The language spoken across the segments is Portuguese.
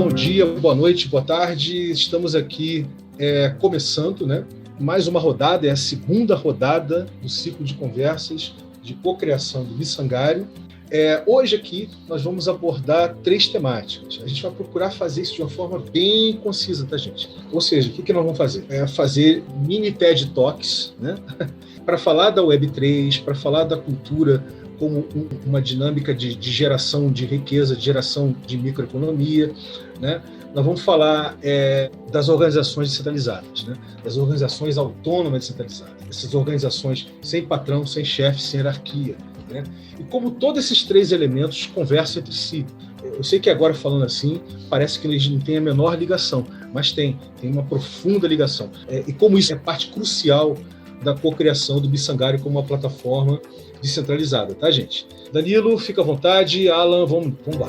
Bom dia, boa noite, boa tarde. Estamos aqui começando, né? Mais uma rodada, é a segunda rodada do ciclo de conversas de cocriação do Missangário. Hoje aqui nós vamos abordar 3 temáticas. A gente vai procurar fazer isso de uma forma bem concisa, tá, gente? Ou seja, o que nós vamos fazer? Fazer mini TED Talks, né? Para falar da Web3, para falar da cultura como uma dinâmica de geração de riqueza, de geração de microeconomia, né? Nós vamos falar das organizações descentralizadas, né? Das organizações autônomas descentralizadas, essas organizações sem patrão, sem chefe, sem hierarquia, né? E como todos esses 3 elementos conversam entre si. Eu sei que agora, falando assim, parece que eles não têm a menor ligação, mas tem uma profunda ligação. E como isso é parte crucial da cocriação do Missangário como uma plataforma descentralizada, tá, gente? Danilo, fica à vontade. Alan, vamos lá.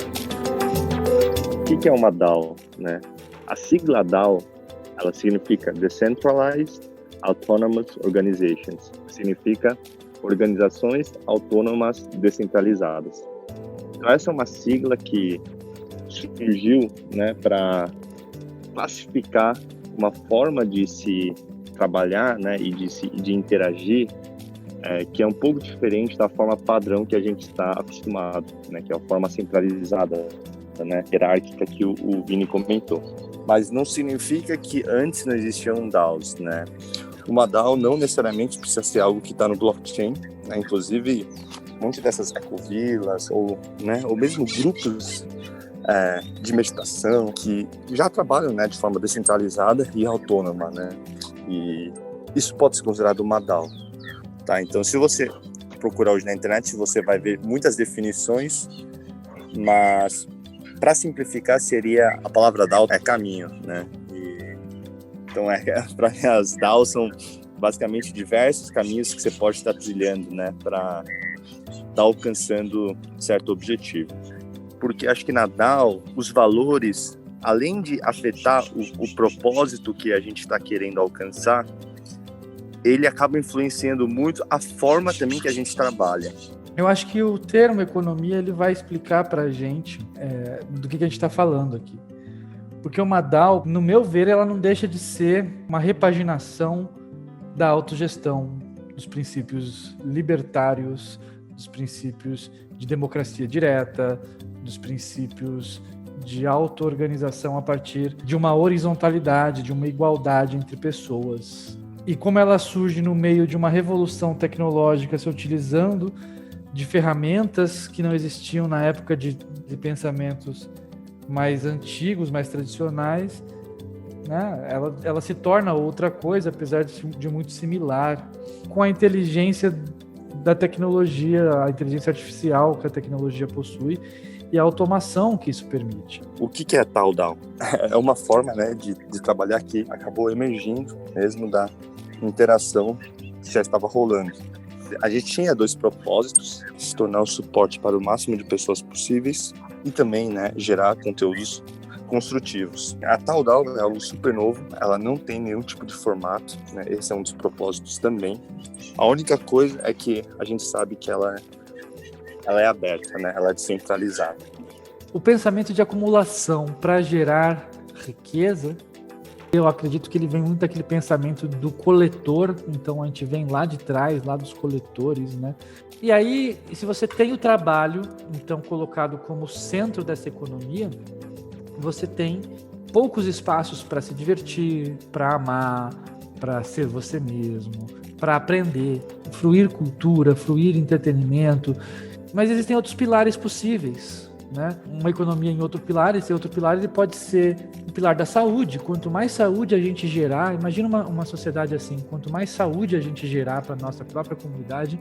O que é uma DAO, né? A sigla DAO, ela significa Decentralized Autonomous Organizations, significa organizações autônomas descentralizadas. Então essa é uma sigla que surgiu, né, para classificar uma forma de se trabalhar, né, e de interagir, que é um pouco diferente da forma padrão que a gente está acostumado, né, que é a forma centralizada, né, hierárquica que o Vini comentou. Mas não significa que antes não existiam DAOs, né? Uma DAO não necessariamente precisa ser algo que está no blockchain, né? Inclusive, muitas dessas ecovilas ou mesmo grupos de meditação que já trabalham, né, de forma descentralizada e autônoma, né? E isso pode ser considerado uma DAO, tá? Então, se você procurar hoje na internet, você vai ver muitas definições, mas para simplificar, seria a palavra DAO é caminho, né? Então, para as DAOs são basicamente diversos caminhos que você pode estar trilhando, né, para estar alcançando certo objetivo. Porque acho que na DAO, os valores, além de afetar o propósito que a gente está querendo alcançar, ele acaba influenciando muito a forma também que a gente trabalha. Eu acho que o termo economia ele vai explicar para a gente do que a gente está falando aqui. Porque uma DAO, no meu ver, ela não deixa de ser uma repaginação da autogestão, dos princípios libertários, dos princípios de democracia direta, dos princípios de auto-organização a partir de uma horizontalidade, de uma igualdade entre pessoas. E como ela surge no meio de uma revolução tecnológica, se utilizando de ferramentas que não existiam na época de pensamentos mais antigos, mais tradicionais, né? Ela se torna outra coisa, apesar de muito similar, com a inteligência da tecnologia, a inteligência artificial que a tecnologia possui e a automação que isso permite. O que é tal DAO? É uma forma, né, de trabalhar que acabou emergindo mesmo da interação que já estava rolando. A gente tinha 2 propósitos: se tornar o suporte para o máximo de pessoas possíveis e também, né, gerar conteúdos construtivos. A tal DAO é algo super novo, ela não tem nenhum tipo de formato, né? Esse é um dos propósitos também. A única coisa é que a gente sabe que ela é aberta, né? Ela é descentralizada. O pensamento de acumulação para gerar riqueza, eu acredito que ele vem muito daquele pensamento do coletor, então a gente vem lá de trás, lá dos coletores, né? E aí, se você tem o trabalho, então, colocado como centro dessa economia, você tem poucos espaços para se divertir, para amar, para ser você mesmo, para aprender, fluir cultura, fluir entretenimento, mas existem outros pilares possíveis, né? Uma economia em outro pilar, esse outro pilar ele pode ser o pilar da saúde. Quanto mais saúde a gente gerar, imagina uma sociedade assim, quanto mais saúde a gente gerar para a nossa própria comunidade,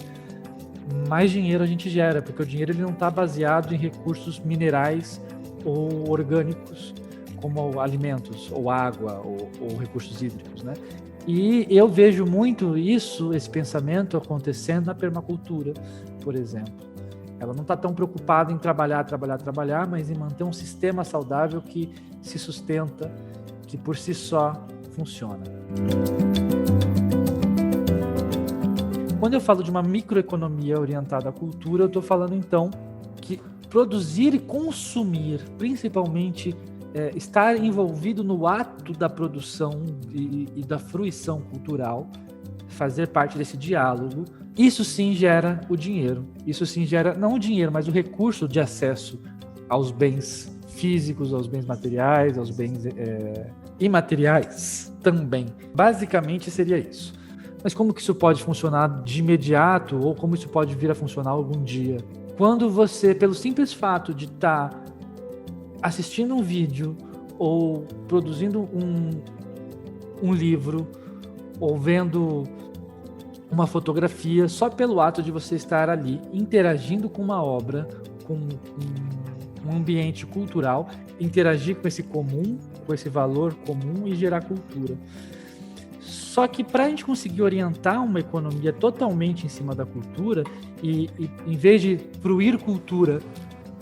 mais dinheiro a gente gera, porque o dinheiro ele não está baseado em recursos minerais ou orgânicos, como alimentos, ou água, ou recursos hídricos, né? E eu vejo muito esse pensamento acontecendo na permacultura, por exemplo. Ela não está tão preocupada em trabalhar, mas em manter um sistema saudável que se sustenta, que por si só funciona. Quando eu falo de uma microeconomia orientada à cultura, eu estou falando então que produzir e consumir, principalmente estar envolvido no ato da produção e da fruição cultural, fazer parte desse diálogo, isso sim gera o dinheiro. Isso sim gera, não o dinheiro, mas o recurso de acesso aos bens físicos, aos bens materiais, aos bens imateriais também. Basicamente seria isso. Mas como que isso pode funcionar de imediato, ou como isso pode vir a funcionar algum dia? Quando você, pelo simples fato de estar assistindo um vídeo, ou produzindo um livro, ou vendo uma fotografia, só pelo ato de você estar ali interagindo com uma obra, com um ambiente cultural, interagir com esse comum, com esse valor comum e gerar cultura. Só que para a gente conseguir orientar uma economia totalmente em cima da cultura, e em vez de fruir cultura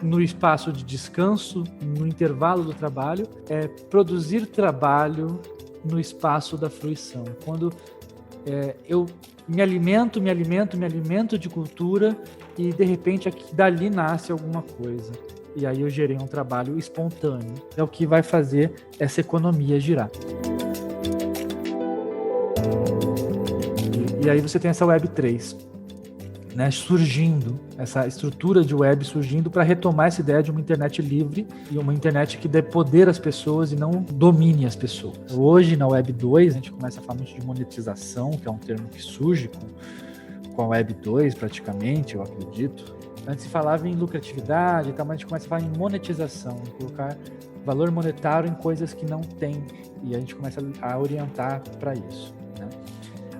no espaço de descanso, no intervalo do trabalho, é produzir trabalho no espaço da fruição. Quando eu me alimento de cultura e de repente dali nasce alguma coisa. E aí eu gerei um trabalho espontâneo. É o que vai fazer essa economia girar. E aí você tem essa Web3, né, surgindo, essa estrutura de web surgindo para retomar essa ideia de uma internet livre e uma internet que dê poder às pessoas e não domine as pessoas. Hoje, na Web 2, a gente começa a falar muito de monetização, que é um termo que surge com a Web 2, praticamente, eu acredito. Antes se falava em lucratividade, mas a gente começa a falar em monetização, em colocar valor monetário em coisas que não tem, e a gente começa a orientar para isso, né?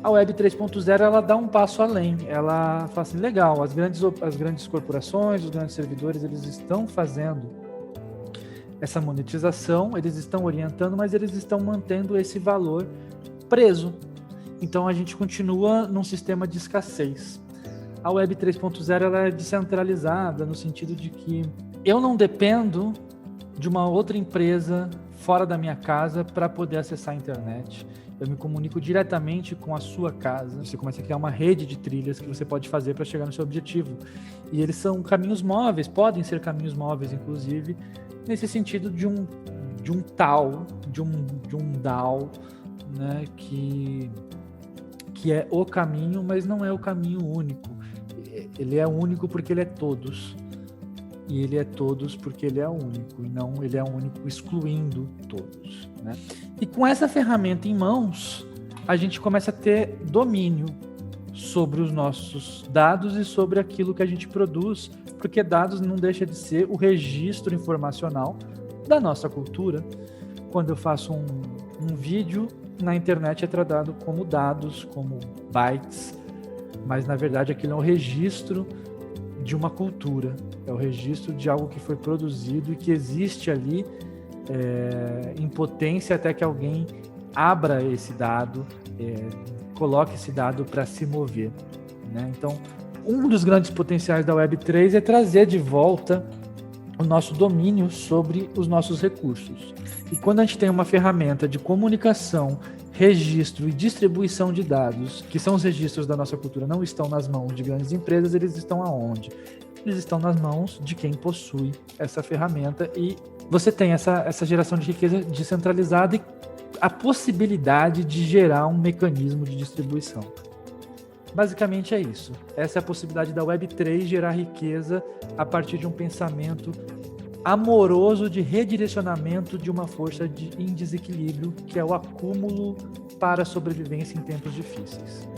A Web 3.0 ela dá um passo além, ela fala assim, legal, as grandes corporações, os grandes servidores, eles estão fazendo essa monetização, eles estão orientando, mas eles estão mantendo esse valor preso. Então a gente continua num sistema de escassez. A Web 3.0 ela é descentralizada no sentido de que eu não dependo de uma outra empresa fora da minha casa para poder acessar a internet. Eu me comunico diretamente com a sua casa. Você começa a criar uma rede de trilhas que você pode fazer para chegar no seu objetivo. E eles são caminhos móveis, podem ser caminhos móveis, inclusive, nesse sentido de um tal, de um DAO, né, que é o caminho, mas não é o caminho único. Ele é único porque ele é todos. E ele é todos porque ele é único, e não ele é único excluindo todos, né? E com essa ferramenta em mãos, a gente começa a ter domínio sobre os nossos dados e sobre aquilo que a gente produz, porque dados não deixa de ser o registro informacional da nossa cultura. Quando eu faço um vídeo, na internet é tratado como dados, como bytes, mas na verdade aquilo é um registro de uma cultura, é o registro de algo que foi produzido e que existe ali em potência até que alguém abra esse dado, coloque esse dado para se mover, né? Então, um dos grandes potenciais da Web3 é trazer de volta o nosso domínio sobre os nossos recursos. E quando a gente tem uma ferramenta de comunicação, registro e distribuição de dados, que são os registros da nossa cultura, não estão nas mãos de grandes empresas, eles estão aonde? Eles estão nas mãos de quem possui essa ferramenta, e você tem essa geração de riqueza descentralizada e a possibilidade de gerar um mecanismo de distribuição. Basicamente é isso. Essa é a possibilidade da Web3 gerar riqueza a partir de um pensamento amoroso de redirecionamento de uma força em desequilíbrio, que é o acúmulo para a sobrevivência em tempos difíceis.